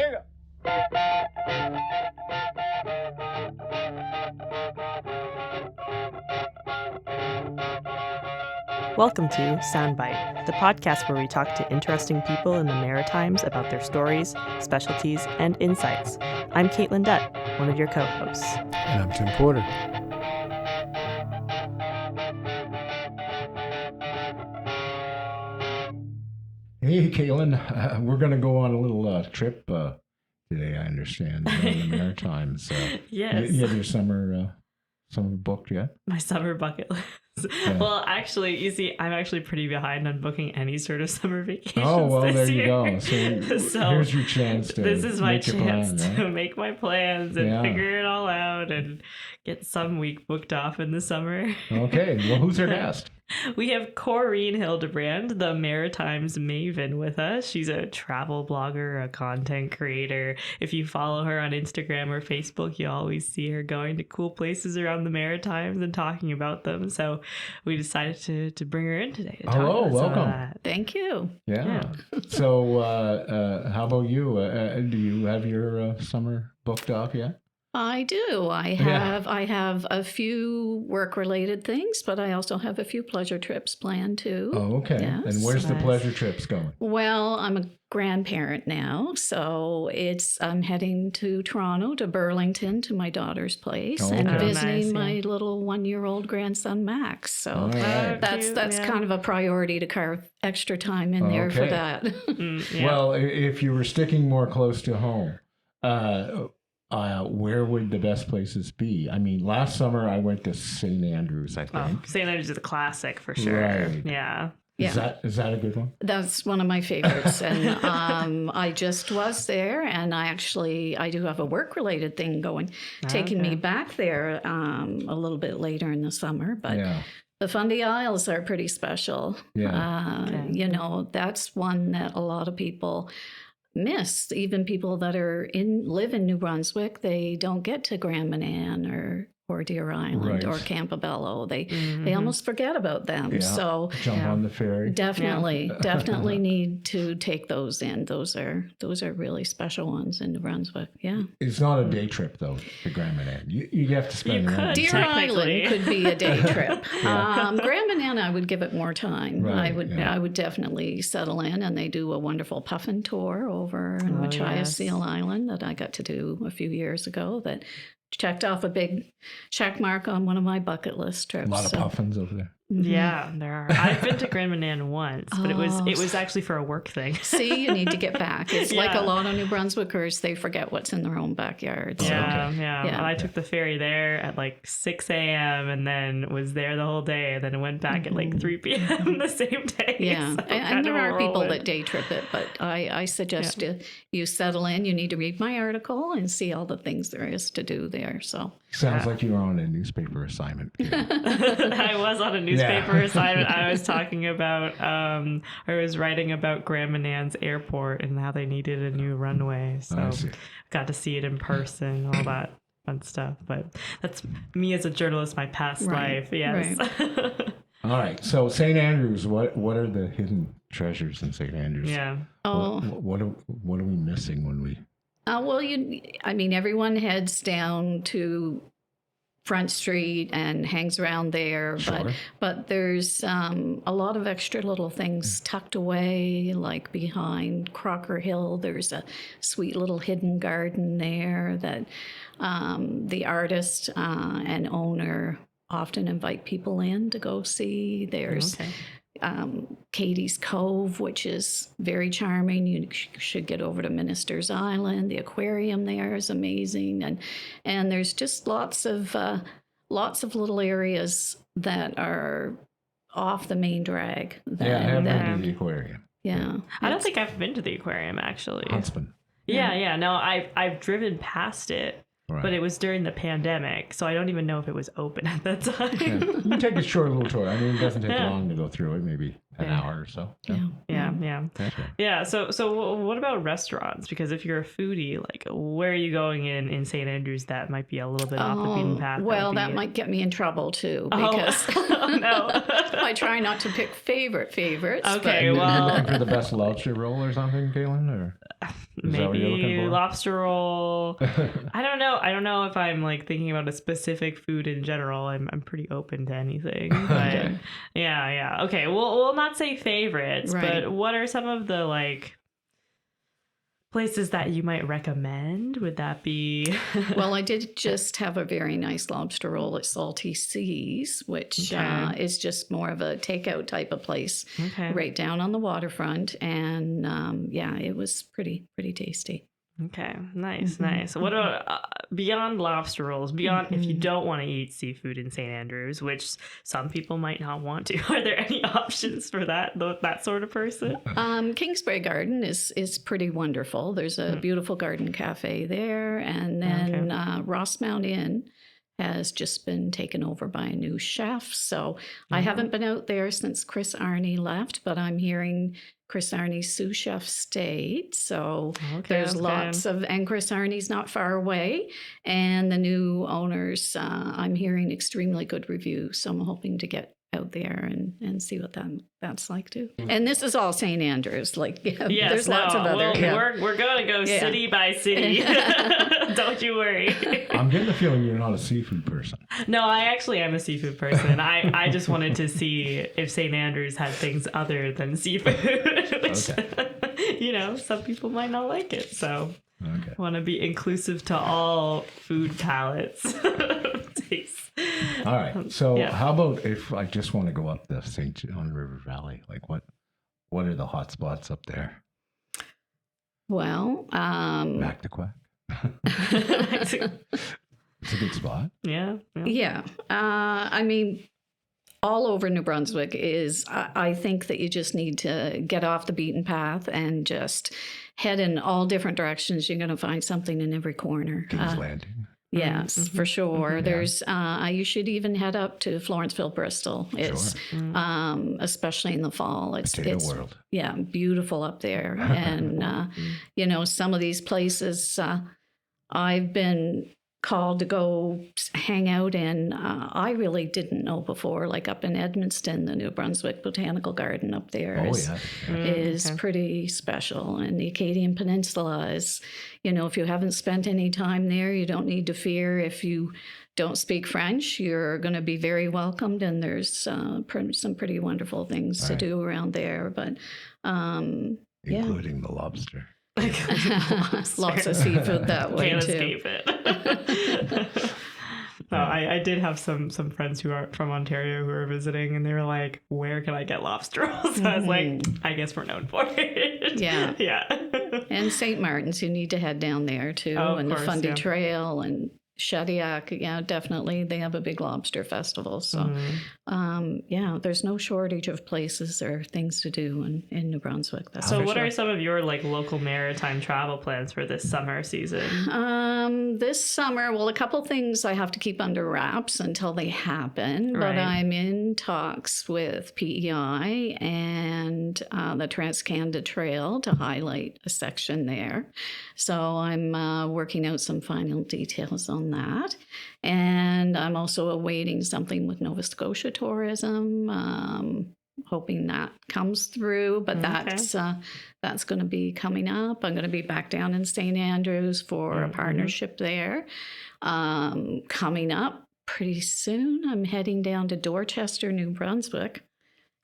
Here you go. Welcome to Soundbite, the podcast where we talk to interesting people in the Maritimes about their stories, specialties, and insights. I'm Caitlin Dutt, one of your co-hosts. And I'm Tim Porter. Hey, Caitlin, we're going to go on a little trip today, I understand, in the Maritimes. Yes. You have your summer booked yet? My summer bucket list. Yeah. Well, actually, you see, I'm actually pretty behind on booking any sort of summer vacations. Oh, well, this there year. You go. So here's your chance to This is my chance plan, to right? make my plans and figure it all out and get some week booked off in the summer. Okay. Well, who's our guest? We have Coreen Hildebrand, the Maritimes Maven, with us. She's a travel blogger, a content creator. If you follow her on Instagram or Facebook, you always see her going to cool places around the Maritimes and talking about them. So we decided to bring her in today. To Hello, welcome. Thank you. Yeah. So how about you? Do you have your summer booked off yet? I do. I have a few work-related things, but I also have a few pleasure trips planned too. Oh, okay. Yes. And where's the pleasure trips going? Well, I'm a grandparent now, so I'm heading to Toronto, to Burlington, to my daughter's place, and visiting my little 1-year-old grandson Max. So that's kind of a priority to carve extra time in there for that. Well, if you were sticking more close to home, where would the best places be? I mean, last summer I went to St. Andrews, I think. Oh, St. Andrews is a classic for sure. Right. Yeah. Is that a good one? That's one of my favorites. And I just was there, and I do have a work-related thing taking me back there a little bit later in the summer. But the Fundy Isles are pretty special. Yeah. You know, that's one that a lot of people miss. Even people that live in New Brunswick, they don't get to Grand Manan or Deer Island or Campobello. They almost forget about them. Yeah. So jump on the ferry. Definitely need to take those in. Those are really special ones in New Brunswick. Yeah. It's not a day trip though to Grand Manan. You have to spend the night. Deer Island could be a day trip. Grand Manan, I would give it more time. Right, I would definitely settle in, and they do a wonderful puffin tour over in Machias Seal Island that I got to do a few years ago. That checked off a big check mark on one of my bucket list trips. A lot of puffins over there. Mm-hmm. Yeah, there are. I've been to Grand Manan once, but it was actually for a work thing. See, you need to get back. It's like a lot of New Brunswickers, they forget what's in their own backyard. So. Yeah. And I took the ferry there at like 6 a.m. and then was there the whole day, and then went back at like 3 p.m. the same day. Yeah, so and there are people that day trip it, but I suggest you settle in. You need to read my article and see all the things there is to do there. So sounds like you were on a newspaper assignment. I was on a newspaper assignment. I was talking about, I was writing about Grand Manan's airport and how they needed a new runway. So got to see it in person, all that fun stuff. But that's me as a journalist, my past life. Yes. Right. All right. So St. Andrews, what are the hidden treasures in St. Andrews? Yeah. What are we missing when we? Well, everyone heads down to Front Street and hangs around there, but there's a lot of extra little things tucked away, like behind Crocker Hill. There's a sweet little hidden garden there that the artist and owner often invite people in to go see. There's Katie's Cove, which is very charming. You should get over to Minister's Island. The aquarium there is amazing, and there's just lots of little areas that are off the main drag. I haven't been to the aquarium. Yeah, I don't think I've been to the aquarium actually. Huntsman. Yeah. No, I've driven past it. Right. But it was during the pandemic, so I don't even know if it was open at that time. You can take a short little tour. I mean, it doesn't take long to go through it, maybe an hour or so. Yeah. So what about restaurants? Because if you're a foodie, like, where are you going in St. Andrews that might be a little bit off the beaten path? Well, that might get me in trouble too, because I try not to pick favorites. Okay, Are you looking for the best lobster roll or something, Caitlin? Or is that what you're looking lobster roll. I don't know. I don't know if I'm like thinking about a specific food in general. I'm pretty open to anything. But yeah. Okay. We'll not say favorites, Right. but what are some of the like places that you might recommend? Would that be? Well, I did just have a very nice lobster roll at Salty Seas, which is just more of a takeout type of place, right down on the waterfront, and it was pretty tasty. Okay, nice. What about beyond lobster rolls? Beyond if you don't want to eat seafood in St. Andrews, which some people might not want to, are there any options for that sort of person? Kingsbury Garden is pretty wonderful. There's a beautiful garden cafe there, and then Rossmount Inn has just been taken over by a new chef. So I haven't been out there since Chris Arney left, but I'm hearing Chris Arney's sous chef stayed. So there's lots of, and Chris Arney's not far away. And the new owners, I'm hearing extremely good reviews. So I'm hoping to get out there and see what that's like too. And this is all St. Andrews. Like, there's lots of other. We're going to go city by city. Don't you worry. I'm getting the feeling you're not a seafood person. No, I actually am a seafood person. I just wanted to see if St. Andrews had things other than seafood, which, some people might not like it. So I want to be inclusive to all food palates. Tastes. All right. So how about if I just want to go up the St. John River Valley? Like what are the hot spots up there? Well, back to Quebec. It's a good spot. Yeah. I mean, all over New Brunswick is, I think that you just need to get off the beaten path and just head in all different directions. You're going to find something in every corner. King's Landing. Yes, for sure. There's, you should even head up to Florenceville, Bristol. It's, especially in the fall. It's world. Yeah, beautiful up there. And, some of these places I've been called to go hang out in, I really didn't know before, like up in Edmundston, the New Brunswick Botanical Garden up there is pretty special. And the Acadian Peninsula is, if you haven't spent any time there, you don't need to fear. If you don't speak French, you're going to be very welcomed. And there's some pretty wonderful things to do around there. But including the lobster. Lots of seafood that way Can't too. escape it. No, I did have some friends who are from Ontario who were visiting, and they were like, "Where can I get lobster rolls?" So I was like, "I guess we're known for it." Yeah. And St. Martin's, you need to head down there too, and the Fundy Trail and Shediac. Yeah, definitely, they have a big lobster festival. So, there's no shortage of places or things to do in New Brunswick. So, what are some of your like local maritime travel plans for this summer season? This summer, well, a couple things I have to keep under wraps until they happen. But I'm in talks with PEI and the Trans-Canada Trail to highlight a section there. So I'm working out some final details on that. And I'm also awaiting something with Nova Scotia Tourism, hoping that comes through. But that's going to be coming up. I'm going to be back down in St. Andrews for a partnership there. Coming up pretty soon, I'm heading down to Dorchester, New Brunswick.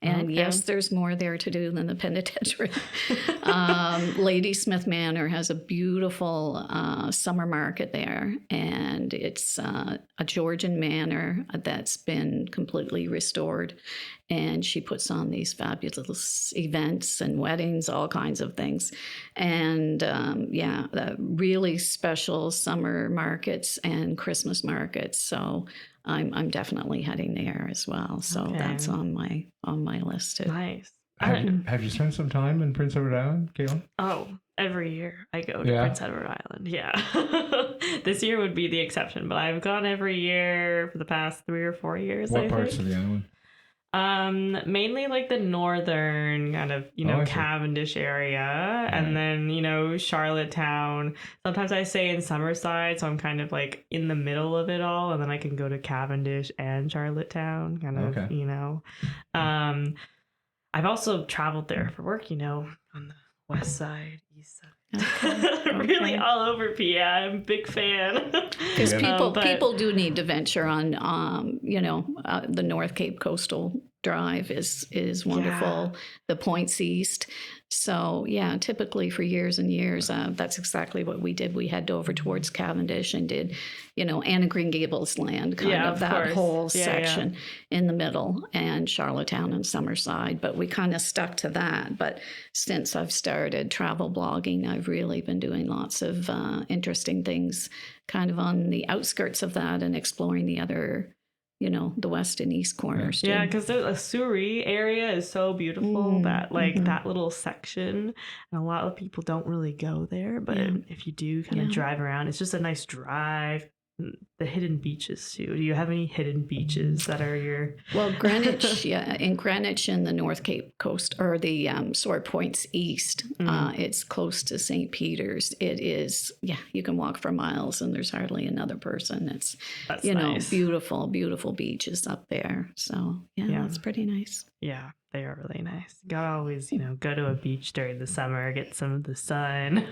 And yes, there's more there to do than the penitentiary. Ladysmith Manor has a beautiful summer market there, and it's a Georgian manor that's been completely restored. And she puts on these fabulous events and weddings, all kinds of things. And the really special summer markets and Christmas markets. So I'm definitely heading there as well. So that's on my list too. Nice. Have you spent some time in Prince Edward Island, Caitlin? Oh, every year I go to Prince Edward Island. Yeah. This year would be the exception, but I've gone every year for the past 3 or 4 years. What parts of the island? Mainly like the northern kind of, Cavendish area, and then, Charlottetown. Sometimes I stay in Summerside, so I'm kind of like in the middle of it all, and then I can go to Cavendish and Charlottetown, kind of, I've also traveled there for work, on the west side, east side. Really all over PA. I'm a big fan. Because Yeah. people do need to venture on, the North Cape Coastal Drive is wonderful. The points east. So yeah, typically for years and years, that's exactly what we did. We head over towards Cavendish and did, Anna Green Gables land, kind of that course. whole section in the middle, and Charlottetown and Summerside. But we kind of stuck to that. But since I've started travel blogging, I've really been doing lots of interesting things kind of on the outskirts of that and exploring the other, the west and east corners. Yeah, because the Surrey area is so beautiful that that little section, and a lot of people don't really go there. But if you do kind of drive around, it's just a nice drive. The hidden beaches too. Do you have any hidden beaches that are your? Well, Greenwich, in Greenwich and the North Cape Coast, or the Sword Points East, it's close to St. Peter's. It is, you can walk for miles and there's hardly another person. It's, nice. beautiful, beautiful beaches up there. So it's pretty nice. Yeah, they are really nice. You gotta always, go to a beach during the summer, get some of the sun.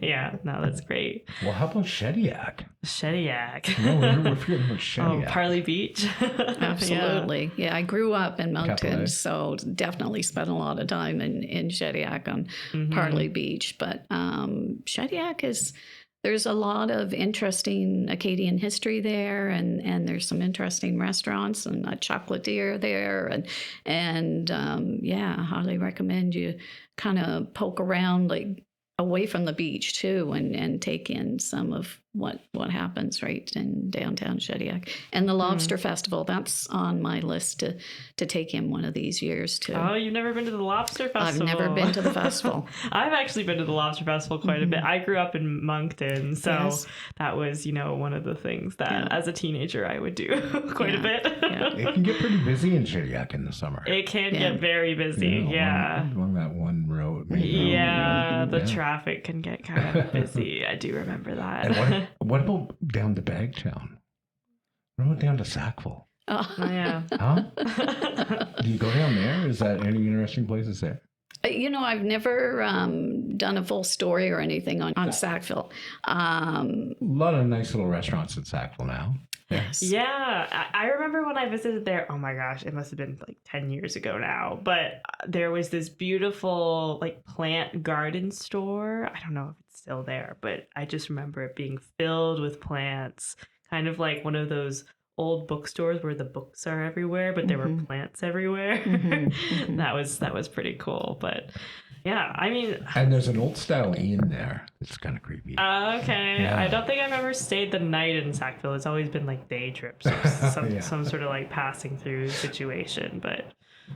Yeah, no, that's great. Well, how about Shediac? Shediac. No, we're forgetting about Shediac. Oh, Parley Beach. Absolutely. Yeah, I grew up in Moncton, so definitely spent a lot of time in Shediac on Parley Beach. But Shediac there's a lot of interesting Acadian history there, and there's some interesting restaurants and a chocolatier there, and highly recommend you kind of poke around away from the beach too, and take in some of what happens right in downtown Shediac. And the Lobster Festival, that's on my list to take in one of these years too. Oh, you've never been to the Lobster Festival? I've never been to the festival. I've actually been to the Lobster Festival quite a bit. I grew up in Moncton, so that was, one of the things that as a teenager I would do quite a bit. It can get pretty busy in Shediac in the summer. It can get very busy, Along that one road. The traffic can get kind of busy. I do remember that. And what about down to Bagtown? What about down to Sackville? Oh, yeah. Huh? Do you go down there? Is that any interesting places there? I've never done a full story or anything on Sackville. A lot of nice little restaurants in Sackville now. Yes. Yeah, I remember when I visited there. Oh my gosh, it must have been 10 years ago now. But there was this beautiful plant garden store. I don't know if it's still there, but I just remember it being filled with plants, kind of like one of those old bookstores where the books are everywhere, but there were plants everywhere. That was pretty cool. But yeah, I mean, and there's an old style inn there. It's kind of creepy. Okay. Yeah. I don't think I've ever stayed the night in Sackville. It's always been day trips or some sort of passing through situation. But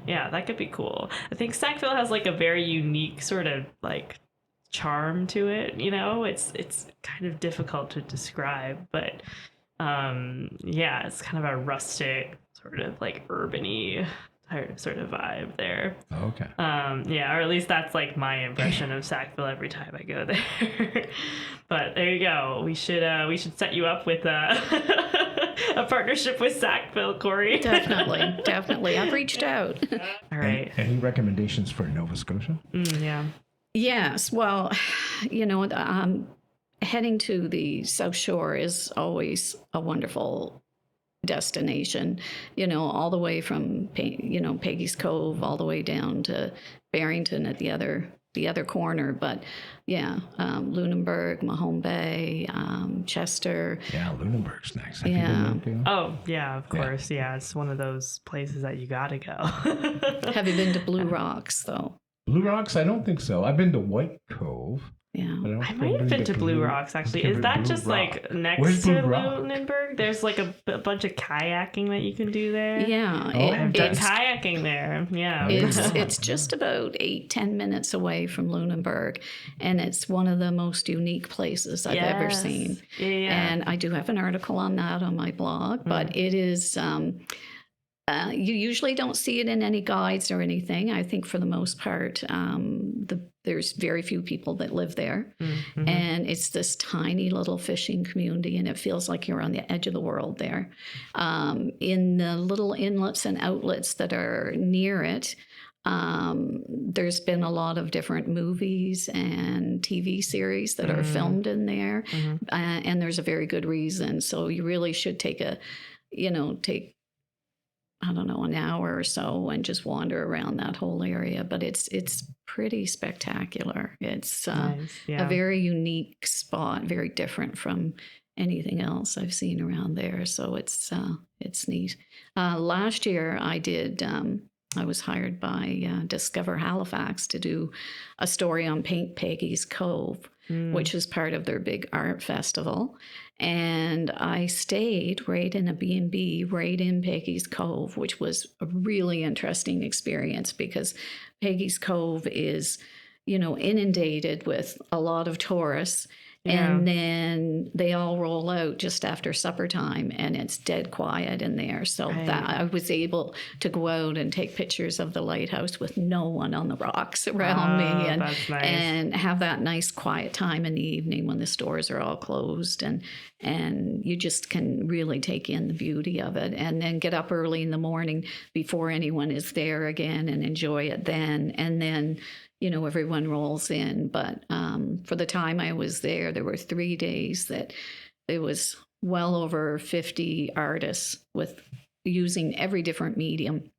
yeah, that could be cool. I think Sackville has a very unique sort of charm to it. It's kind of difficult to describe, but it's kind of a rustic sort of urban-y sort of vibe there. Okay. Or at least that's my impression of Sackville every time I go there. But there you go. We should set you up with a partnership with Sackville, Corey. Definitely. I've reached out. All right. Any recommendations for Nova Scotia? Yeah. Yes. Well, heading to the South Shore is always a wonderful destination, all the way from, Peggy's Cove all the way down to Barrington at the other corner. But Lunenburg, Mahone Bay, Chester. Yeah, Lunenburg's nice. Yeah. Have you been there? Oh, yeah, of course. Yeah, it's one of those places that you got to go. Have you been to Blue Rocks, though? Blue Rocks? I don't think so. I've been to White Cove. Yeah. I might have been to Blue Rocks, actually. Is that just next Where's to Blue Rock? Lunenburg? There's a bunch of kayaking that you can do there. Yeah. I've done kayaking there. Yeah. It's just about 8-10 minutes away from Lunenburg, and it's one of the most unique places I've ever seen. Yeah. And I do have an article on that on my blog, but it is... you usually don't see it in any guides or anything. I think for the most part, there's very few people that live there. And it's this tiny little fishing community, and it feels like you're on the edge of the world there. In the little inlets and outlets that are near it, There's been a lot of different movies and TV series that are filmed in there, and there's a very good reason. So you really should take I don't know, an hour or so and just wander around that whole area. But it's pretty spectacular. It's Nice. Yeah. a very unique spot, very different from anything else I've seen around there. So it's neat. Last year I was hired by Discover Halifax to do a story on Paint Peggy's Cove, which is part of their big art festival. And I stayed right in a B&B right in Peggy's Cove, which was a really interesting experience because Peggy's Cove is, inundated with a lot of tourists. Yeah. And then they all roll out just after supper time and it's dead quiet in there. So that I was able to go out and take pictures of the lighthouse with no one on the rocks around me That's nice. and have that nice quiet time in the evening when the stores are all closed and you just can really take in the beauty of it and then get up early in the morning before anyone is there again and enjoy it then. And then everyone rolls in. But for the time I was there were 3 days that it was well over 50 artists with using every different medium.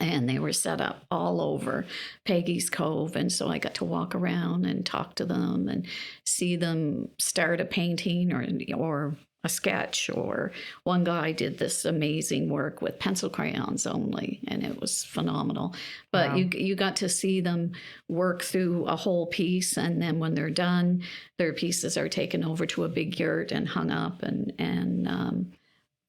And they were set up all over Peggy's Cove. And so I got to walk around and talk to them and see them start a painting or a sketch, or one guy did this amazing work with pencil crayons only, and it was phenomenal. But Wow. you got to see them work through a whole piece, and then when they're done, their pieces are taken over to a big yurt and hung up, and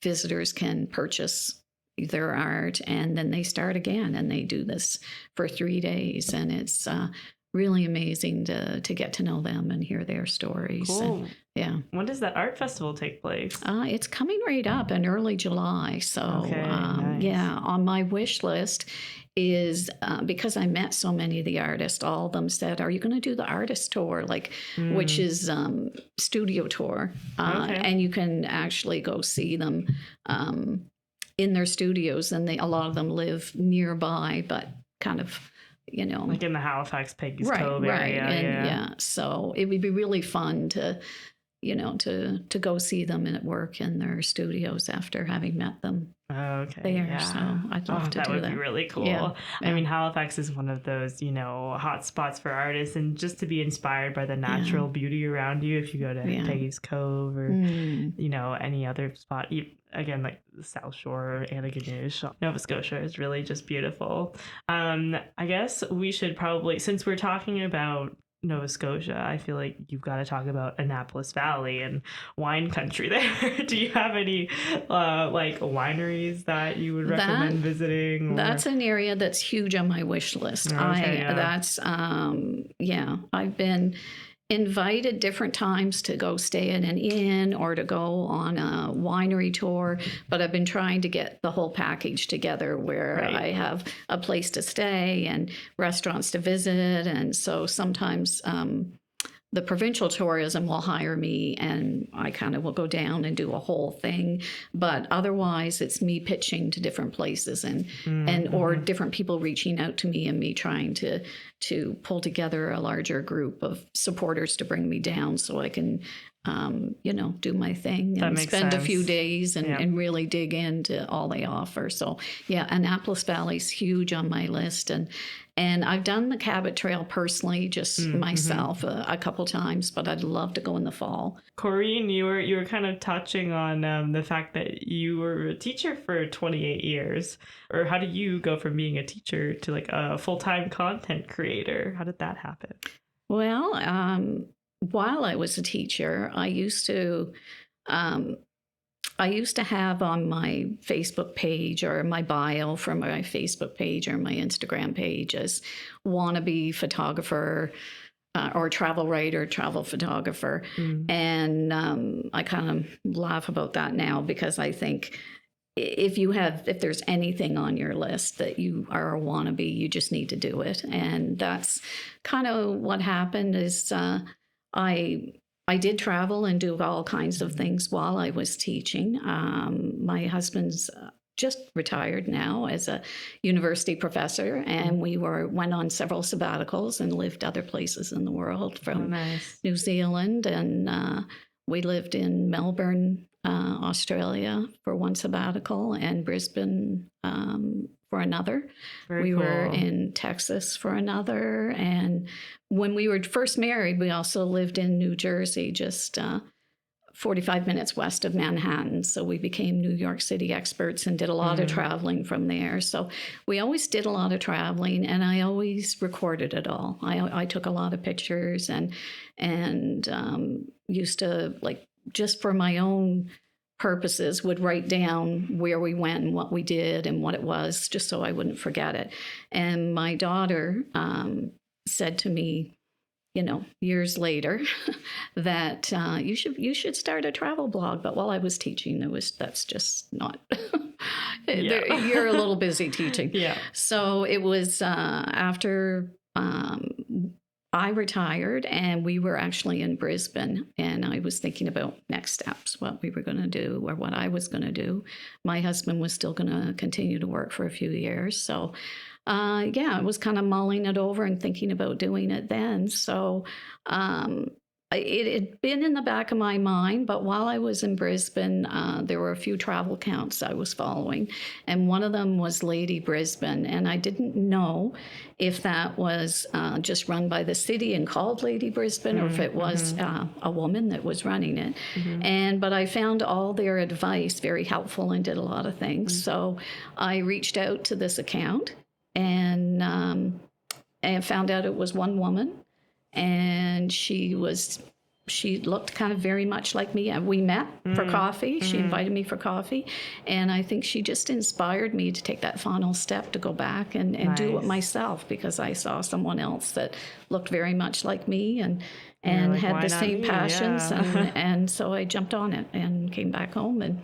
visitors can purchase their art, and then they start again, and they do this for 3 days, and it's really amazing to get to know them and hear their stories. Cool. And, yeah. When does that art festival take place? It's coming right up in early July. So, Okay, nice. yeah, on my wish list is because I met so many of the artists, all of them said, are you going to do the artist tour, which is studio tour? Okay. And you can actually go see them in their studios. And a lot of them live nearby, but kind of, Like in the Halifax Peggy's right, Cove right. area. And yeah. so it would be really fun to go see them at work in their studios after having met them Okay. there. Yeah. So I'd love to that do would that. be really cool. Yeah, I mean, Halifax is one of those, hot spots for artists, and just to be inspired by the natural beauty around you. If you go to Peggy's Cove or any other spot, again, like the South Shore, Antigonish, Nova Scotia is really just beautiful. I guess we should probably, since we're talking about Nova Scotia, I feel like you've got to talk about Annapolis Valley and wine country there. Do you have any wineries that you would recommend visiting? That's an area that's huge on my wish list. Okay, I've been invited different times to go stay in an inn or to go on a winery tour, but I've been trying to get the whole package together where I have a place to stay and restaurants to visit. And so sometimes the provincial tourism will hire me and I kind of will go down and do a whole thing. But otherwise, it's me pitching to different places or different people reaching out to me and me trying to pull together a larger group of supporters to bring me down so I can, do my thing and spend a few days and really dig into all they offer. So, Annapolis Valley's huge on my list. And I've done the Cabot Trail personally, just myself a couple times, but I'd love to go in the fall. Coreen, you were kind of touching on the fact that you were a teacher for 28 years. Or how did you go from being a teacher to like a full-time content creator? How did that happen? Well, while I was a teacher, I used to have on my Facebook page or my bio for my Facebook page or my Instagram page as wannabe photographer or travel writer, travel photographer. And I kind of laugh about that now because I think if there's anything on your list that you are a wannabe, you just need to do it. And that's kind of what happened is I did travel and do all kinds of things while I was teaching. My husband's just retired now as a university professor, and we went on several sabbaticals and lived other places in the world, from nice. New Zealand, and we lived in Melbourne, Australia for one sabbatical, and Brisbane for another. Very We were cool. in Texas for another, and when we were first married, we also lived in New Jersey, just 45 minutes west of Manhattan. So we became New York City experts and did a lot of traveling from there. So we always did a lot of traveling, and I always recorded it all. I took a lot of pictures and used to, like, just for my own purposes, would write down where we went and what we did and what it was, just so I wouldn't forget it. And my daughter said to me, years later, that you should start a travel blog. But while I was teaching, that's just not. You're a little busy teaching. Yeah. So it was after I retired, and we were actually in Brisbane, and I was thinking about next steps, what we were going to do or what I was going to do. My husband was still going to continue to work for a few years, so. I was kind of mulling it over and thinking about doing it then. So it had been in the back of my mind, but while I was in Brisbane, there were a few travel accounts I was following, and one of them was Lady Brisbane, and I didn't know if that was just run by the city and called Lady Brisbane, or if it was a woman that was running it. But I found all their advice very helpful and did a lot of things. So I reached out to this account, and found out it was one woman, and she looked kind of very much like me. And we met for coffee. She invited me for coffee, and I think she just inspired me to take that final step to go back and do it myself, because I saw someone else that looked very much like me and like, had why the not same me? passions. Yeah. And so I jumped on it and came back home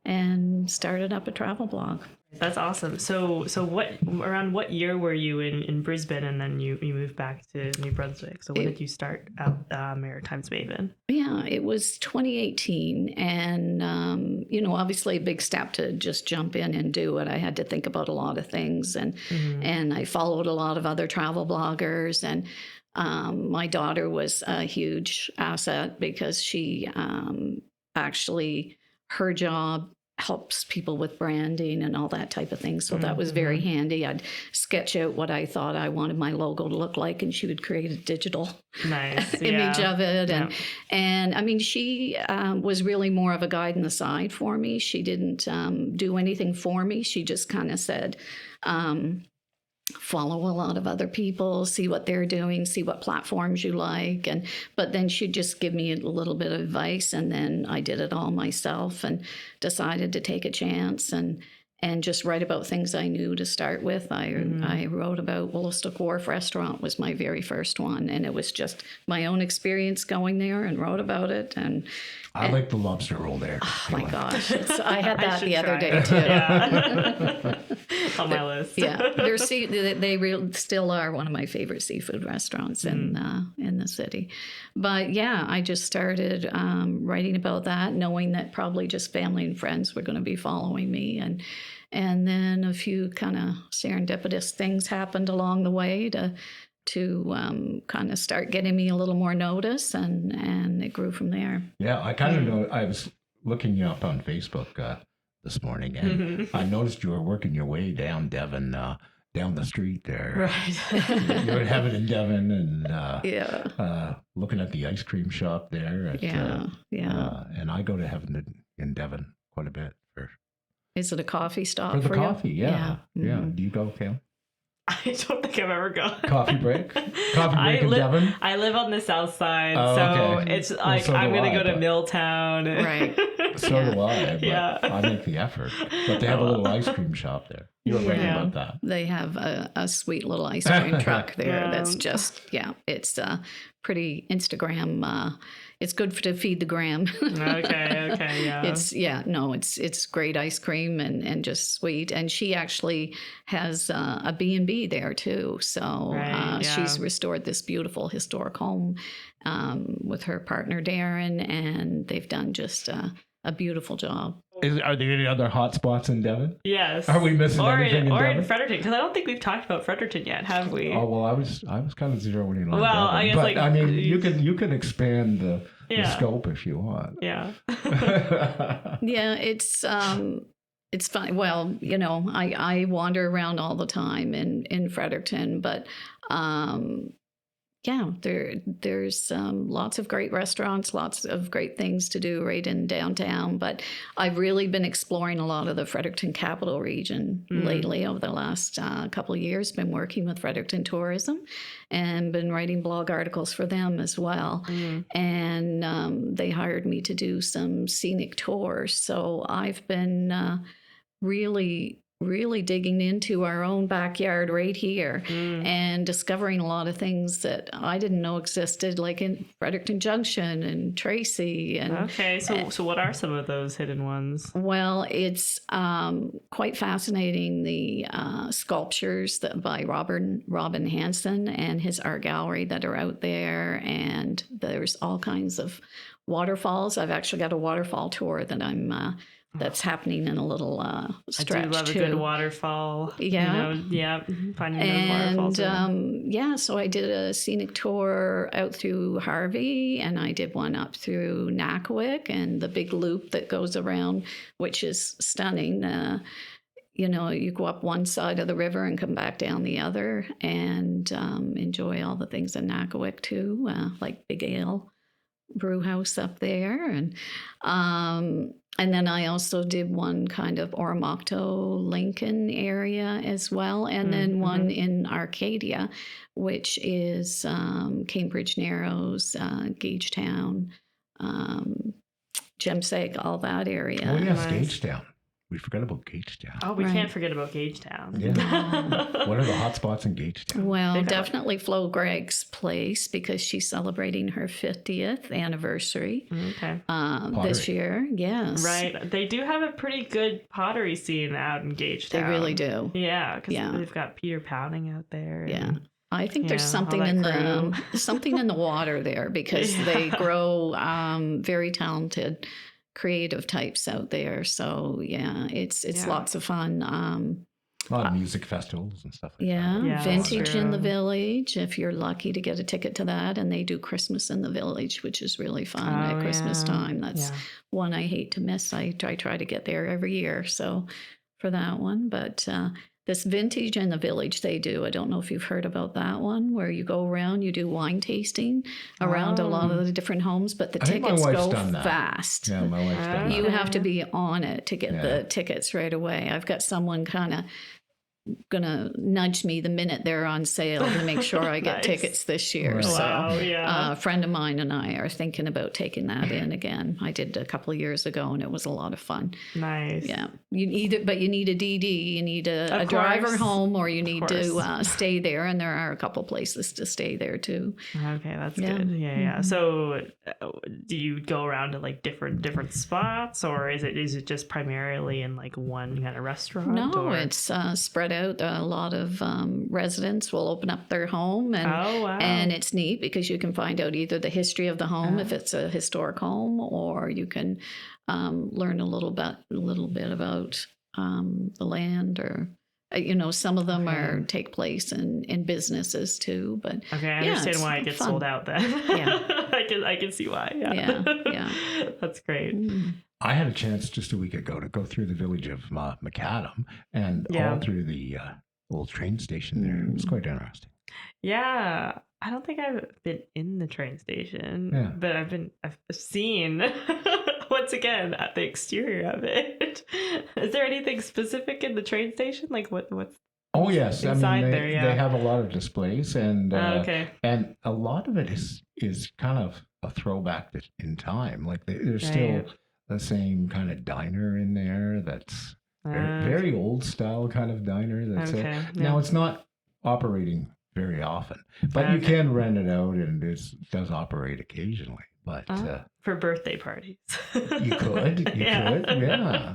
and started up a travel blog. That's awesome. So around what year were you in Brisbane, and then you moved back to New Brunswick? So when did you start out Maritimes Maven? Yeah, it was 2018, and obviously a big step to just jump in and do it. I had to think about a lot of things, and I followed a lot of other travel bloggers, and my daughter was a huge asset, because she actually, her job helps people with branding and all that type of thing. So that was very handy. I'd sketch out what I thought I wanted my logo to look like, and she would create a digital image of it. And I mean, she was really more of a guide and the side for me. She didn't do anything for me. She just kind of said, follow a lot of other people, see what they're doing, see what platforms you like, but then she'd just give me a little bit of advice, and then I did it all myself and decided to take a chance and just write about things I knew to start with. I wrote about Woollistock Wharf Restaurant, was my very first one, and it was just my own experience going there, and wrote about it. And I like the lobster roll there. Oh my gosh, I had that the other day it. too. Yeah. On my list. Yeah, they still are one of my favorite seafood restaurants in the city. But yeah, I just started writing about that, knowing that probably just family and friends were going to be following me, and then a few kind of serendipitous things happened along the way to kind of start getting me a little more notice, and it grew from there. Yeah, I kind of know. I was looking you up on Facebook this morning, and I noticed you were working your way down Devon, down the street there. Right. You were having in Devon, and looking at the ice cream shop there. And I go to heaven in Devon quite a bit Is it a coffee stop for the for coffee? you? Yeah. Do you go, Cam? I don't think I've ever gone. Coffee break in Devon? I live on the south side, Oh, so okay. it's like so I'm do going to I, go to but- Milltown. Right. So do I, but I make the effort. But they have a little ice cream shop there. You were right about that. They have a sweet little ice cream truck there. That's just, it's pretty Instagram. It's good to feed the gram. Okay, yeah. It's great ice cream and just sweet. And she actually has a B&B there too. So she's restored this beautiful historic home with her partner Darren, and they've done just a beautiful job. Are there any other hot spots in Devon? Yes. Are we missing anything in Devon? In Fredericton, because I don't think we've talked about Fredericton yet, have we? Oh well, I was kind of zeroing in on well, Devon. I guess but I mean, you can expand the scope if you want. Yeah. Yeah, it's fun. Well, I wander around all the time in Fredericton, but yeah, there's lots of great restaurants, lots of great things to do right in downtown. But I've really been exploring a lot of the Fredericton Capital region lately over the last couple of years. Been working with Fredericton Tourism and been writing blog articles for them as well. And they hired me to do some scenic tours. So I've been really digging into our own backyard right here and discovering a lot of things that I didn't know existed, like in Fredericton Junction and Tracy. And okay, so what are some of those hidden ones? Well, it's quite fascinating, the sculptures by Robin Hansen and his art gallery that are out there, and there's all kinds of waterfalls. I've actually got a waterfall tour that that's happening in a little stretch. I do love a good waterfall. Yeah. Finding those waterfalls. And so I did a scenic tour out through Harvey, and I did one up through Nakawik and the big loop that goes around, which is stunning. You go up one side of the river and come back down the other, and enjoy all the things in Nakawik too, like Big Ale Brew House up there. And then I also did one kind of Oromocto, Lincoln area as well. And then one in Arcadia, which is Cambridge Narrows, Gagetown, Gemseg, all that area. Oh, yes, Gagetown. We forgot about Gagetown. Oh, we can't forget about Gagetown. Yeah. What are the hot spots in Gagetown? Well, definitely Flo Gregg's place, because she's celebrating her 50th anniversary this year. Yes. Right. They do have a pretty good pottery scene out in Gagetown. They really do. Yeah, because they've got Peter Pounding out there. Yeah. I think there's something in the water there, because they grow very talented creative types out there. So it's lots of fun. A lot of music festivals and stuff like that. Yeah, Vintage in the Village, if you're lucky to get a ticket to that. And they do Christmas in the Village, which is really fun at Christmas time. That's one I hate to miss. I try to get there every year, so for that one. But this Vintage in the Village they do, I don't know if you've heard about that one, where you go around, you do wine tasting around a lot of the different homes, but the tickets go fast. Yeah, my wife's done that. You have to be on it to get the tickets right away. I've got someone kind of gonna nudge me the minute they're on sale to make sure I get tickets this year. Right. So Wow, a friend of mine and I are thinking about taking that in again. I did a couple of years ago, and it was a lot of fun. Nice. Yeah, you need a DD, you need a driver home, or you need to stay there, and there are a couple places to stay there too. Okay, that's good. Yeah. So do you go around to like different spots, or is it just primarily in like one kind of restaurant? No, it's spread out. A lot of residents will open up their home, and it's neat because you can find out either the history of the home, if it's a historic home, or you can learn a little bit about the land, or some of them take place in businesses too. But I understand why it gets sold out then. I can see why. Yeah. That's great. I had a chance just a week ago to go through the village of Macadam and all through the old train station there. It was quite interesting. Yeah. I don't think I've been in the train station, but I've seen once again at the exterior of it. Is there anything specific in the train station? Like what's Oh yes, inside they have a lot of displays, and and a lot of it is kind of a throwback in time. Like there's still the same kind of diner in there that's very old style kind of diner. That's now it's not operating very often, but you can rent it out, and it does operate occasionally. But for birthday parties, you could, yeah.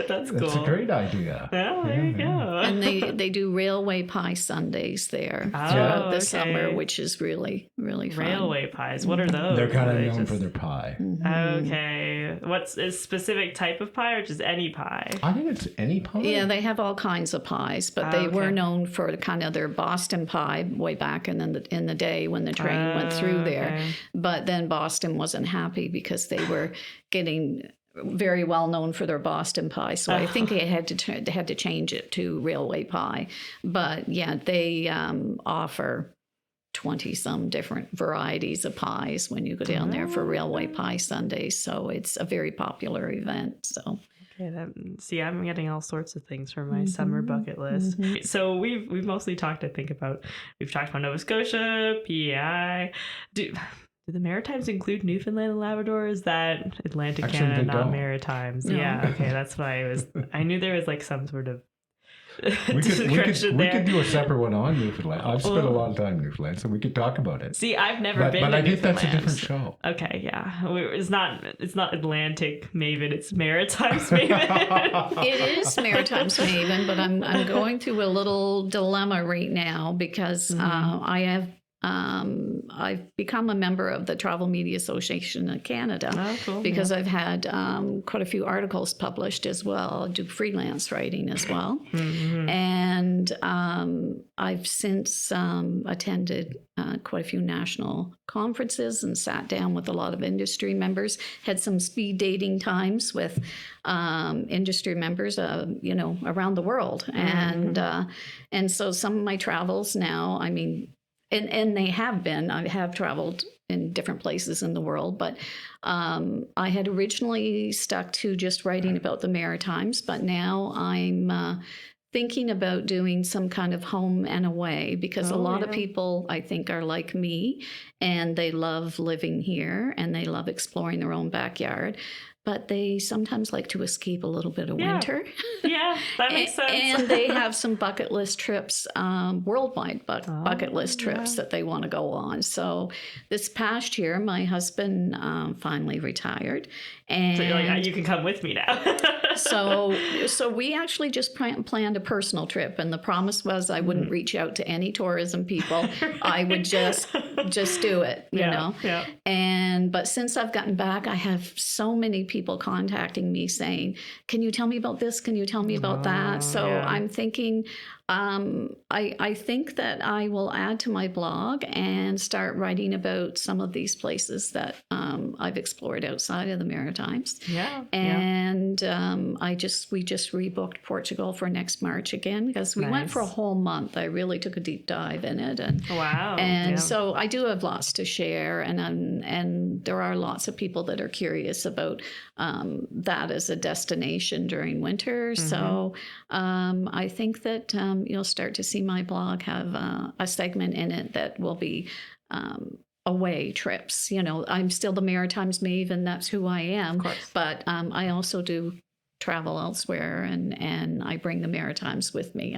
That's cool. That's a great idea. Oh, there you go. And they do railway pie Sundays there Oh, throughout the okay. summer, which is really, really fun. Railway pies. What are those? They're kind of They known just- for their pie. Okay. What's a specific type of pie or just any pie? I think it's any pie. Yeah, they have all kinds of pies, but they were Okay. known for kind of their Boston pie way back in the day when the train went through there. Okay. But then Boston wasn't happy because they were getting very well known for their Boston pie. So I think they had to change it to railway pie. But yeah, they offer 20 some different varieties of pies when you go down there for Railway Pie Sundays. So it's a very popular event. So Okay, see, I'm getting all sorts of things from my summer bucket list. So we've mostly talked, I think, we've talked about Nova Scotia, PEI. Do the Maritimes include Newfoundland and Labrador? Is that Atlantic Actually, Canada, they not don't. Maritimes? No. Yeah, okay, that's why I knew there was like some sort of We could there. do a separate one on Newfoundland. I've spent a lot of time in Newfoundland, so we could talk about it. See, I've never been But to I think that's a Newfoundland. different show. Okay, yeah. It's not Atlantic Maven, it's Maritimes Maven. it is Maritimes Maven, but I'm going through a little dilemma right now because I've become a member of the Travel Media Association of Canada because I've had quite a few articles published as well. I do freelance writing as well. And I've since attended quite a few national conferences and sat down with a lot of industry members, had some speed dating times with industry members, around the world. And so some of my travels now, I mean, and they have been. I have traveled in different places in the world, but I had originally stuck to just writing about the Maritimes, but now I'm thinking about doing some kind of home and away because a lot of people, I think, are like me and they love living here and they love exploring their own backyard. But they sometimes like to escape a little bit of winter. Yeah, that makes sense. And they have some bucket list trips, worldwide bucket list trips that they want to go on. So this past year, my husband finally retired. And So you're like, you can come with me now. so we actually just planned a personal trip, and the promise was I wouldn't reach out to any tourism people. I would just do it, you know. Yeah. But since I've gotten back, I have so many people contacting me saying, "Can you tell me about this? Can you tell me about that?" So I'm thinking, I think that I will add to my blog and start writing about some of these places that I've explored outside of the Maritimes. Yeah. And we just rebooked Portugal for next March again because we went for a whole month. I really took a deep dive in it, and so I do have lots to share, and there are lots of people that are curious about that as a destination during winter. So I think that you'll start to see my blog have a segment in it that will be away trips. You know, I'm still the Maritimes Maven, that's who I am. But I also do travel elsewhere, and I bring the Maritimes with me.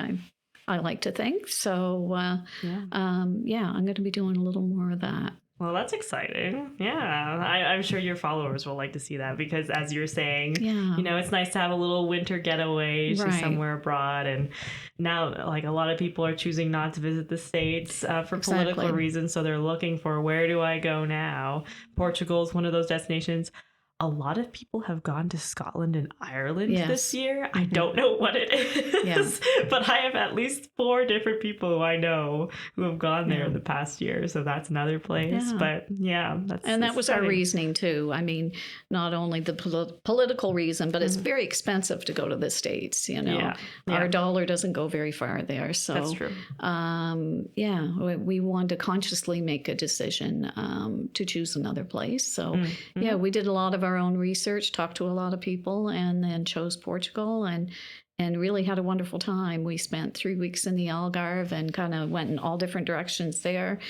I like to think so. I'm going to be doing a little more of that. Well, that's exciting. Yeah, I'm sure your followers will like to see that because, as you're saying, you know, it's nice to have a little winter getaway to somewhere abroad. And now, like, a lot of people are choosing not to visit the States for political reasons. So they're looking for, where do I go now? Portugal is one of those destinations. A lot of people have gone to Scotland and Ireland this year. I don't know what it is, but I have at least 4 different people who I know who have gone there in the past year. So that's another place. But that was our reasoning too. I mean, not only the political reason, but it's very expensive to go to the States. You know, our dollar doesn't go very far there. So that's true. We wanted to consciously make a decision to choose another place. So we did a lot of our own research, talked to a lot of people, and then chose Portugal and really had a wonderful time. We spent 3 weeks in the Algarve and kind of went in all different directions there,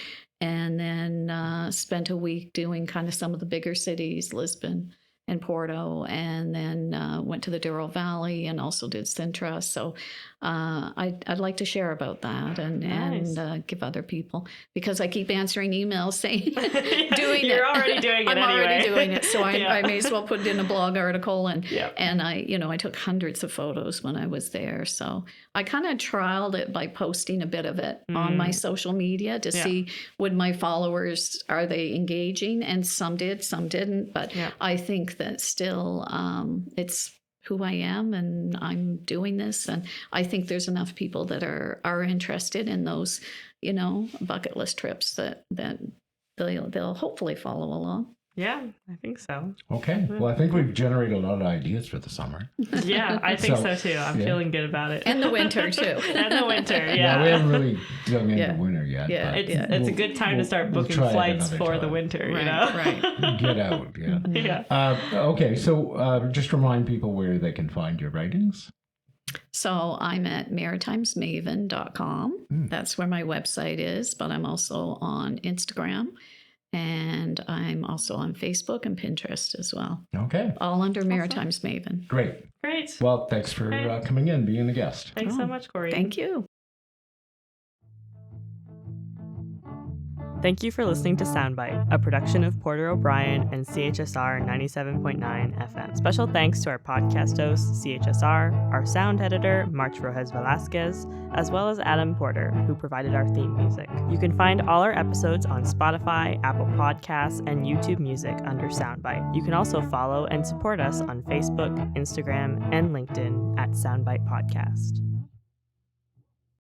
and then spent a week doing kind of some of the bigger cities, Lisbon and Porto, and then went to the Douro Valley and also did Sintra. So I'd like to share about that and give other people, because I keep answering emails saying doing You're already doing it. I'm anyway. already doing it, so I may as well put it in a blog article. And I took hundreds of photos when I was there, so I kind of trialed it by posting a bit of it on my social media to see, would my followers, are they engaging? And some did, some didn't, but I think that still it's who I am, and I'm doing this, and I think there's enough people that are interested in those, bucket list trips that they'll hopefully follow along. Yeah, I think so. Okay. Well, I think we've generated a lot of ideas for the summer. Yeah, I think so too. I'm feeling good about it. And the winter too. And the winter, Yeah, we haven't really dug into winter yet. Yeah, it's a good time to start booking flights for the winter, Right. Get out, Okay, so just remind people where they can find your writings. So I'm at maritimesmaven.com. That's where my website is, but I'm also on Instagram. And I'm also on Facebook and Pinterest as well. Okay. All under Maritimes Maven. Great. Well, thanks for coming in, being a guest. Thanks so much, Coreen. Thank you. Thank you for listening to Soundbite, a production of Porter O'Brien and CHSR 97.9 FM. Special thanks to our podcast host, CHSR, our sound editor, March Rojas Velasquez, as well as Adam Porter, who provided our theme music. You can find all our episodes on Spotify, Apple Podcasts, and YouTube Music under Soundbite. You can also follow and support us on Facebook, Instagram, and LinkedIn at Soundbite Podcast.